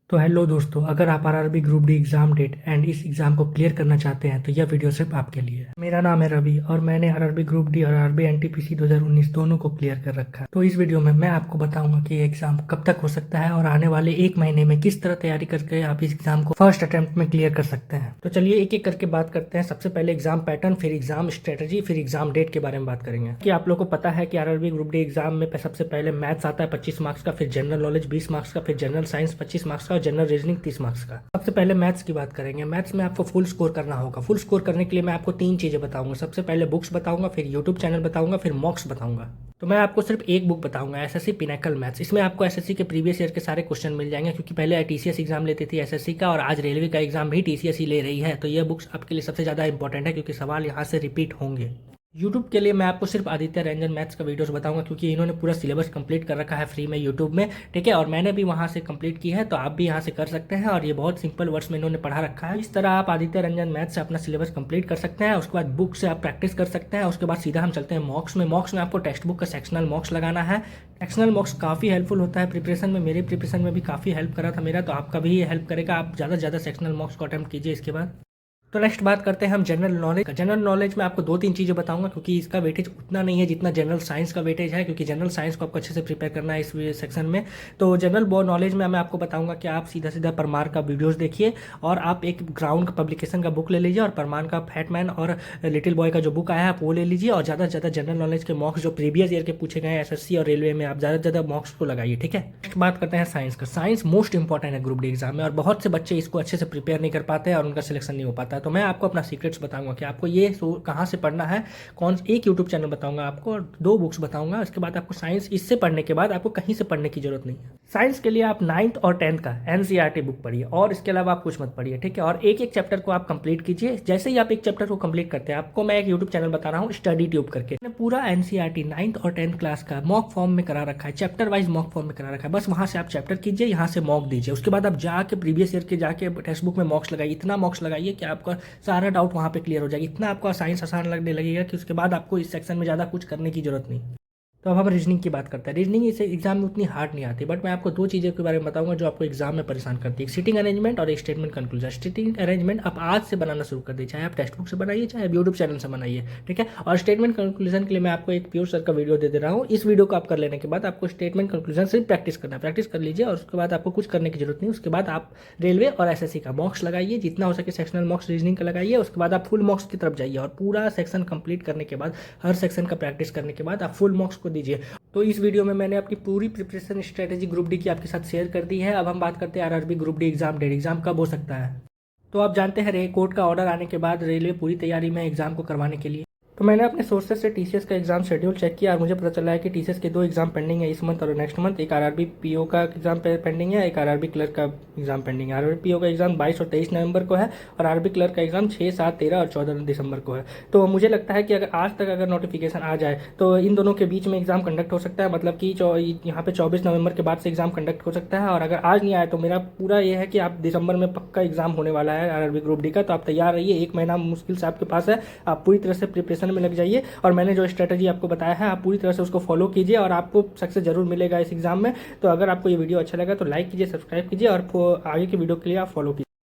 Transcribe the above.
तो हेलो दोस्तों, अगर आप RRB group D exam date and इस एग्जाम को क्लियर करना चाहते हैं तो यह वीडियो सिर्फ आपके लिए है। मेरा नाम है रवि और मैंने आरआरबी ग्रुप डी और आरआरबी एनटीपीसी 2019 दोनों को क्लियर कर रखा है। तो इस वीडियो में मैं आपको बताऊंगा कि ये एग्जाम कब तक हो सकता है और आने वाले एक महीने में किस तरह तैयारी करके आप इस एग्जाम को फर्स्ट अटेम्प्ट में क्लियर कर सकते हैं। तो चलिए एक एक करके बात करते हैं। सबसे पहले एग्जाम पैटर्न, फिर एग्जाम स्ट्रेटेजी, फिर एग्जाम डेट के बारे में बात करेंगे। कि आप लोगों को पता है कि आरआरबी ग्रुप डी एग्जाम में सबसे पहले मैथ्स आता है 25 मार्क्स का, फिर जनरल नॉलेज 20 मार्क्स का, फिर जनरल साइंस 25 मार्क्स का और जनरल रीजनिंग 30 मार्क्स का। सबसे पहले मैथ्स की बात करेंगे। मैथ्स में आपको फुल स्कोर करना होगा। फुल स्कोर करने के लिए मैं आपको तीन चीजें बताऊंगा। सबसे पहले बुक्स बताऊंगा, फिर यूट्यूब चैनल बताऊंगा, फिर मॉक्स बताऊंगा। तो मैं आपको सिर्फ एक बुक बताऊंगा, एसएससी पिनेकल मैथ्स। इसमें आपको एसएससी के प्रीवियस ईयर के सारे क्वेश्चन मिल जाएंगे, क्योंकि पहले टीसीएस एग्जाम लेती थी एसएससी का और आज रेलवे का एग्जाम भी टीसीएस ही ले रही है। तो यह बुक्स आपके लिए सबसे ज्यादा इंपॉर्टेंट है, क्योंकि सवाल यहाँ से रिपीट होंगे। यूट्यूब के लिए मैं आपको सिर्फ आदित्य रंजन मैथ्स का वीडियोस बताऊंगा, क्योंकि इन्होंने पूरा सिलेबस कंप्लीट कर रखा है फ्री में यूट्यूब में, ठीक है। और मैंने भी वहां से कंप्लीट की है, तो आप भी यहां से कर सकते हैं। और ये बहुत सिंपल वर्ड्स में इन्होंने पढ़ा रखा है। इस तरह आप आदित्य रंजन मैथ्स से अपना सिलेबस कंप्लीट कर सकते हैं। उसके बाद बुक से आप प्रैक्टिस कर सकते हैं। उसके बाद सीधा हम चलते हैं मॉक्स में। मॉक्स में आपको टेक्स्ट बुक का सेक्शनल मॉक्स लगाना है। सेक्शनल मॉक्स काफ़ी हेल्पफुल होता है प्रिपरेशन में। मेरे प्रिपरेशन में भी काफ़ी हेल्प करा था मेरा, तो आपका भी ये हेल्प करेगा। आप ज़्यादा से ज़्यादा सेक्शनल मॉक्स को अटेम्प्ट कीजिए। इसके बाद तो नेक्स्ट बात करते हैं हम जनरल नॉलेज का। जनरल नॉलेज में आपको दो तीन चीज़ें बताऊंगा, क्योंकि इसका वेटेज उतना नहीं है जितना जनरल साइंस का वेटेज है, क्योंकि जनरल साइंस को आपको अच्छे से प्रिपेयर करना है इस सेक्शन में। तो जनरल नॉलेज में मैं आपको बताऊंगा कि आप सीधा सीधा परमार का वीडियोस देखिए और आप एक ग्राउंड का पब्लिकेशन का बुक ले लीजिए और परमार का फैटमैन और लिटिल बॉय का जो बुक आया है आप वो ले लीजिए। और ज़्यादा से ज़्यादा जनरल नॉलेज के मॉक्स जो प्रीवियस ईयर के पूछे गए हैं एसएससी और रेलवे में, आप ज़्यादा से ज़्यादा मॉक्स को लगाइए, ठीक है। नेक्स्ट बात करते हैं साइंस का। साइंस मोस्ट इंपॉर्टेंट है ग्रुप डी एग्जाम में, और बहुत से बच्चे इसको अच्छे से प्रिपेयर नहीं कर पाते हैं और उनका सिलेक्शन नहीं हो पाता है। तो मैं आपको अपना सीक्रेट्स बताऊंगा कि आपको ये कहाँ से पढ़ना है। एक यूट्यूब चैनल बताऊंगा आपको और दो बुक्स बताऊंगा। उसके बाद आपको साइंस इससे पढ़ने के बाद आपको कहीं से पढ़ने की जरूरत नहीं है। साइंस के लिए आप 9th और 10th का एनसीईआरटी बुक पढ़िए और इसके अलावा आप कुछ मत पढ़िए, ठीक है। और एक एक चैप्टर को आप कंप्लीट कीजिए। जैसे ही आप एक चैप्टर को कंप्लीट करते हैं, आपको मैं एक यूट्यूब चैनल बता रहा हूँ स्टडी ट्यूब करके, पूरा एनसीईआरटी 9th और 10th क्लास का मॉक फॉर्म में करा रखा है, चैप्टर वाइज मॉक फॉर्म में करा रखा है। बस वहां से आप चैप्टर कीजिए, यहाँ से मॉक दीजिए। उसके बाद आप जाके प्रीवियस ईयर के जाके टेक्स्ट बुक में मॉक्स लगाइए। इतना मॉक्स लगाइए कि आपका सारा डाउट वहां पे क्लियर हो जाएगा। इतना आपको साइंस आसान लगने लगेगा कि उसके बाद आपको इस सेक्शन में ज़्यादा कुछ करने की जरूरत नहीं। तो अब हम रीजनिंग की बात करते हैं। रीजनिंग इस एग्जाम में उतनी हार्ड नहीं आती, बट मैं आपको दो चीज़ों के बारे में बताऊंगा जो आपको एग्जाम में परेशान करती है, सीटिंग अरेंजमेंट और स्टेटमेंट कंक्लूजन। सीटिंग अरेंजमेंट आप आज से बनाना शुरू कर दीजिए, चाहे आप टेक्स्ट बुक से बनाइए चाहे आप यूट्यूब चैनल से बनाइए, ठीक है। और स्टेटमेंट कंक्लूजन के लिए मैं आपको एक प्योर सर का वीडियो दे रहा हूँ। इस वीडियो को आप कर लेने के बाद आपको स्टेटमेंट कंक्लूजन सिर्फ प्रैक्टिस करना है। प्रैक्टिस कर लीजिए और उसके बाद आपको कुछ करने की जरूरत नहीं। उसके बाद आप रेलवे और एसएससी का मॉक्स लगाइए, जितना हो सके सेक्शनल मॉक्स रीजनिंग का लगाइए। उसके बाद आप फुल मॉक्स की तरफ जाइए और पूरा सेक्शन कंप्लीट करने के बाद, हर सेक्शन का प्रैक्टिस करने के बाद आप फुल मॉक्स को दीजिए। तो इस वीडियो में मैंने अपनी पूरी प्रिपरेशन स्ट्रेटेजी ग्रुप डी की आपके साथ शेयर कर दी है। अब हम बात करते हैं RRB group D exam date, exam कब हो सकता है। तो आप जानते हैं कोर्ट का ऑर्डर आने के बाद रेलवे पूरी तैयारी में एग्जाम को करवाने के लिए। तो मैंने अपने सोर्सेज से टीसीएस का एग्जाम शेड्यूल चेक किया और मुझे पता चला है कि टीसीएस के दो एग्जाम पेंडिंग है इस मंथ और नेक्स्ट मंथ। एक आरआरबी पीओ का एग्जाम पेंडिंग है, एक आरआरबी क्लर्क का एग्जाम पेंडिंग है। आरआरबी पीओ का एग्जाम 22 और 23 नवंबर को है और आरआरबी क्लर्क का एग्जाम 6, 7, 13 और 14 दिसंबर को है। तो मुझे लगता है कि अगर आज तक अगर नोटिफिकेशन आ जाए तो इन दोनों के बीच में एग्जाम कंडक्ट हो सकता है, मतलब कि यहाँ पे 24 नवंबर के बाद से एग्जाम कंडक्ट हो सकता है। और अगर आज नहीं आए तो मेरा पूरा ये है कि आप दिसंबर में पक्का एग्जाम होने वाला है आरआरबी ग्रुप डी का। तो आप तैयार रहिए, एक महीना मुश्किल से आपके पास है, आप पूरी तरह से प्रिपरेशन में लग जाइए। और मैंने जो स्ट्रेटजी आपको बताया है आप पूरी तरह से उसको फॉलो कीजिए और आपको सक्सेस जरूर मिलेगा इस एग्जाम में। तो अगर आपको ये वीडियो अच्छा लगा तो लाइक कीजिए, सब्सक्राइब कीजिए और आगे की वीडियो के लिए आप फॉलो कीजिए।